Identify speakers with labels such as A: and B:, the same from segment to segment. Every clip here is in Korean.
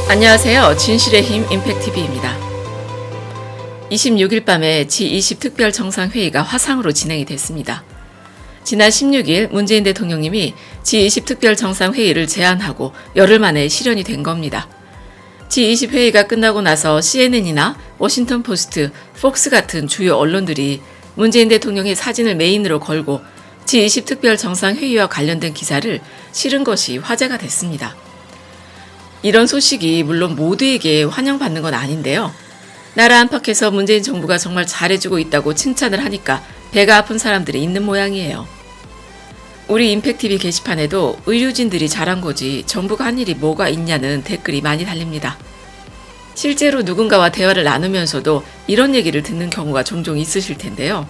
A: 안녕하세요. 진실의 힘 임팩TV입니다. 26일 밤에 G20 특별정상회의가 화상으로 진행이 됐습니다. 지난 16일 문재인 대통령님이 G20 특별정상회의를 제안하고 열흘 만에 실현이 된 겁니다. G20 회의가 끝나고 나서 CNN이나 워싱턴포스트, 폭스 같은 주요 언론들이 문재인 대통령의 사진을 메인으로 걸고 G20 특별정상회의와 관련된 기사를 실은 것이 화제가 됐습니다. 이런 소식이 물론 모두에게 환영받는 건 아닌데요. 나라 안팎에서 문재인 정부가 정말 잘해주고 있다고 칭찬을 하니까 배가 아픈 사람들이 있는 모양이에요. 우리 임팩TV 게시판에도 의료진들이 잘한 거지 정부가 한 일이 뭐가 있냐는 댓글이 많이 달립니다. 실제로 누군가와 대화를 나누면서도 이런 얘기를 듣는 경우가 종종 있으실 텐데요.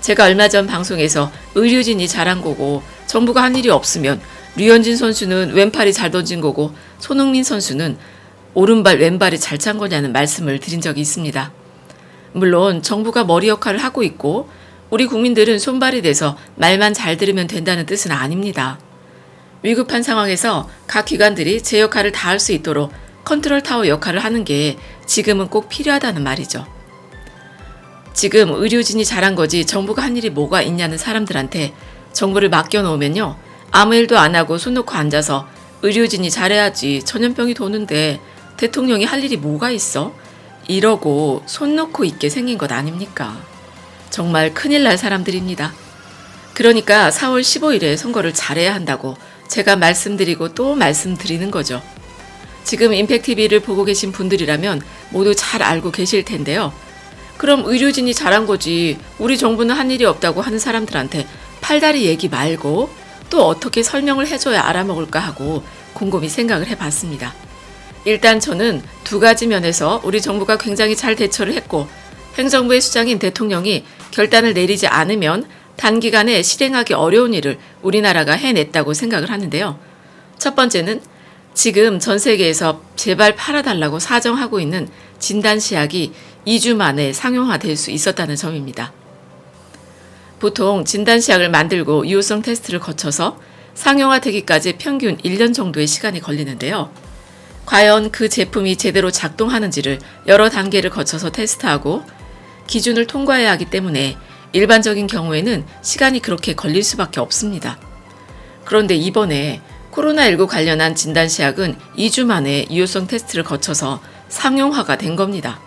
A: 제가 얼마 전 방송에서 의료진이 잘한 거고 정부가 한 일이 없으면 류현진 선수는 왼팔이 잘 던진 거고 손흥민 선수는 오른발 왼발이 잘 찬 거냐는 말씀을 드린 적이 있습니다. 물론 정부가 머리 역할을 하고 있고 우리 국민들은 손발이 돼서 말만 잘 들으면 된다는 뜻은 아닙니다. 위급한 상황에서 각 기관들이 제 역할을 다할 수 있도록 컨트롤 타워 역할을 하는 게 지금은 꼭 필요하다는 말이죠. 지금 의료진이 잘한 거지 정부가 한 일이 뭐가 있냐는 사람들한테 정부를 맡겨놓으면요. 아무 일도 안 하고 손 놓고 앉아서 의료진이 잘해야지 전염병이 도는데 대통령이 할 일이 뭐가 있어? 이러고 손 놓고 있게 생긴 것 아닙니까? 정말 큰일 날 사람들입니다. 그러니까 4월 15일에 선거를 잘해야 한다고 제가 말씀드리고 또 말씀드리는 거죠. 지금 임팩TV를 보고 계신 분들이라면 모두 잘 알고 계실 텐데요. 그럼 의료진이 잘한 거지 우리 정부는 한 일이 없다고 하는 사람들한테 팔다리 얘기 말고 또 어떻게 설명을 해줘야 알아먹을까 하고 곰곰이 생각을 해봤습니다. 일단 저는 두 가지 면에서 우리 정부가 굉장히 잘 대처를 했고 행정부의 수장인 대통령이 결단을 내리지 않으면 단기간에 실행하기 어려운 일을 우리나라가 해냈다고 생각을 하는데요. 첫 번째는 지금 전 세계에서 제발 팔아달라고 사정하고 있는 진단시약이 2주 만에 상용화될 수 있었다는 점입니다. 보통 진단시약을 만들고 유효성 테스트를 거쳐서 상용화되기까지 평균 1년 정도의 시간이 걸리는데요. 과연 그 제품이 제대로 작동하는지를 여러 단계를 거쳐서 테스트하고 기준을 통과해야 하기 때문에 일반적인 경우에는 시간이 그렇게 걸릴 수밖에 없습니다. 그런데 이번에 코로나19 관련한 진단시약은 2주 만에 유효성 테스트를 거쳐서 상용화가 된 겁니다.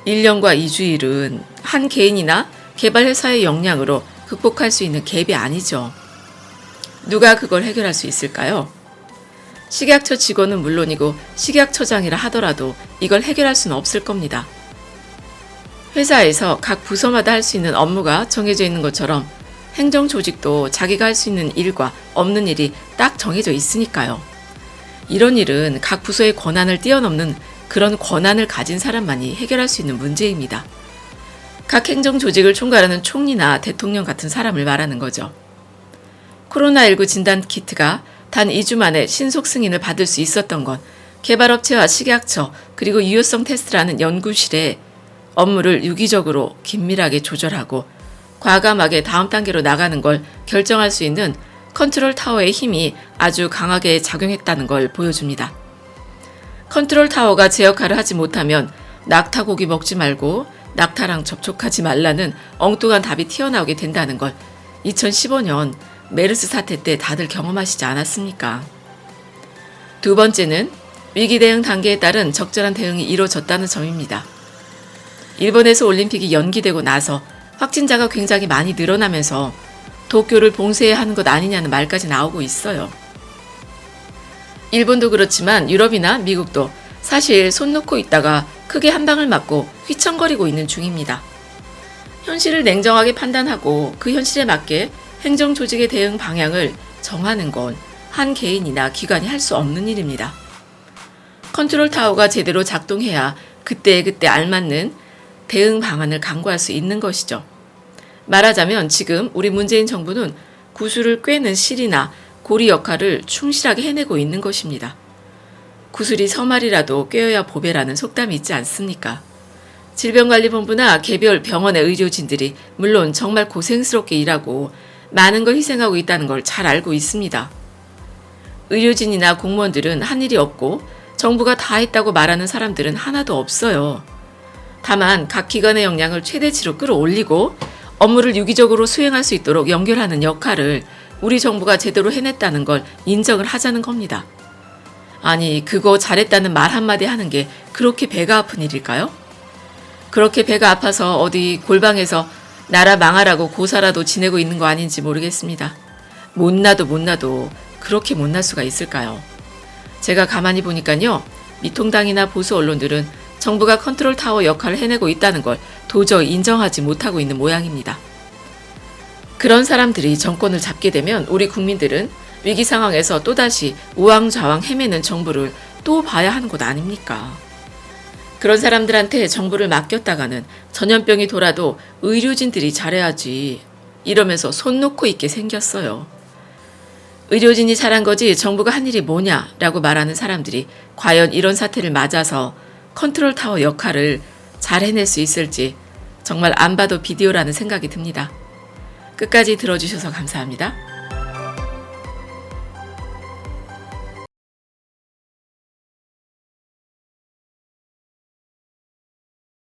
A: 1년과 2주일은 한 개인이나 개발회사의 역량으로 극복할 수 있는 갭이 아니죠. 누가 그걸 해결할 수 있을까요? 식약처 직원은 물론이고 식약처장이라 하더라도 이걸 해결할 수는 없을 겁니다. 회사에서 각 부서마다 할 수 있는 업무가 정해져 있는 것처럼 행정조직도 자기가 할 수 있는 일과 없는 일이 딱 정해져 있으니까요. 이런 일은 각 부서의 권한을 뛰어넘는 그런 권한을 가진 사람만이 해결할 수 있는 문제입니다. 각 행정조직을 총괄하는 총리나 대통령 같은 사람을 말하는 거죠. 코로나19 진단키트가 단 2주 만에 신속 승인을 받을 수 있었던 건 개발업체와 식약처 그리고 유효성 테스트라는 연구실에 업무를 유기적으로 긴밀하게 조절하고 과감하게 다음 단계로 나가는 걸 결정할 수 있는 컨트롤 타워의 힘이 아주 강하게 작용했다는 걸 보여줍니다. 컨트롤 타워가 제 역할을 하지 못하면 낙타고기 먹지 말고 낙타랑 접촉하지 말라는 엉뚱한 답이 튀어나오게 된다는 걸 2015년 메르스 사태 때 다들 경험하시지 않았습니까? 두 번째는 위기 대응 단계에 따른 적절한 대응이 이루어졌다는 점입니다. 일본에서 올림픽이 연기되고 나서 확진자가 굉장히 많이 늘어나면서 도쿄를 봉쇄해야 하는 것 아니냐는 말까지 나오고 있어요. 일본도 그렇지만 유럽이나 미국도 사실 손 놓고 있다가 크게 한 방을 맞고 휘청거리고 있는 중입니다. 현실을 냉정하게 판단하고 그 현실에 맞게 행정조직의 대응 방향을 정하는 건 한 개인이나 기관이 할 수 없는 일입니다. 컨트롤 타워가 제대로 작동해야 그때그때 알맞는 대응 방안을 강구할 수 있는 것이죠. 말하자면 지금 우리 문재인 정부는 구슬을 꿰는 실이나 고리 역할을 충실하게 해내고 있는 것입니다. 구슬이 서말이라도 꿰어야 보배라는 속담이 있지 않습니까? 질병관리본부나 개별 병원의 의료진들이 물론 정말 고생스럽게 일하고 많은 걸 희생하고 있다는 걸 잘 알고 있습니다. 의료진이나 공무원들은 한 일이 없고 정부가 다 했다고 말하는 사람들은 하나도 없어요. 다만 각 기관의 역량을 최대치로 끌어올리고 업무를 유기적으로 수행할 수 있도록 연결하는 역할을 우리 정부가 제대로 해냈다는 걸 인정을 하자는 겁니다. 아니, 그거 잘했다는 말 한마디 하는 게 그렇게 배가 아픈 일일까요? 그렇게 배가 아파서 어디 골방에서 나라 망하라고 고사라도 지내고 있는 거 아닌지 모르겠습니다. 못나도 그렇게 못날 수가 있을까요? 제가 가만히 보니까요, 미통당이나 보수 언론들은 정부가 컨트롤 타워 역할을 해내고 있다는 걸 도저히 인정하지 못하고 있는 모양입니다. 그런 사람들이 정권을 잡게 되면 우리 국민들은 위기 상황에서 또다시 우왕좌왕 헤매는 정부를 또 봐야 하는 것 아닙니까? 그런 사람들한테 정부를 맡겼다가는 전염병이 돌아도 의료진들이 잘해야지 이러면서 손 놓고 있게 생겼어요. 의료진이 잘한 거지 정부가 한 일이 뭐냐라고 말하는 사람들이 과연 이런 사태를 맞아서 컨트롤 타워 역할을 잘 해낼 수 있을지 정말 안 봐도 비디오라는 생각이 듭니다. 끝까지 들어주셔서 감사합니다.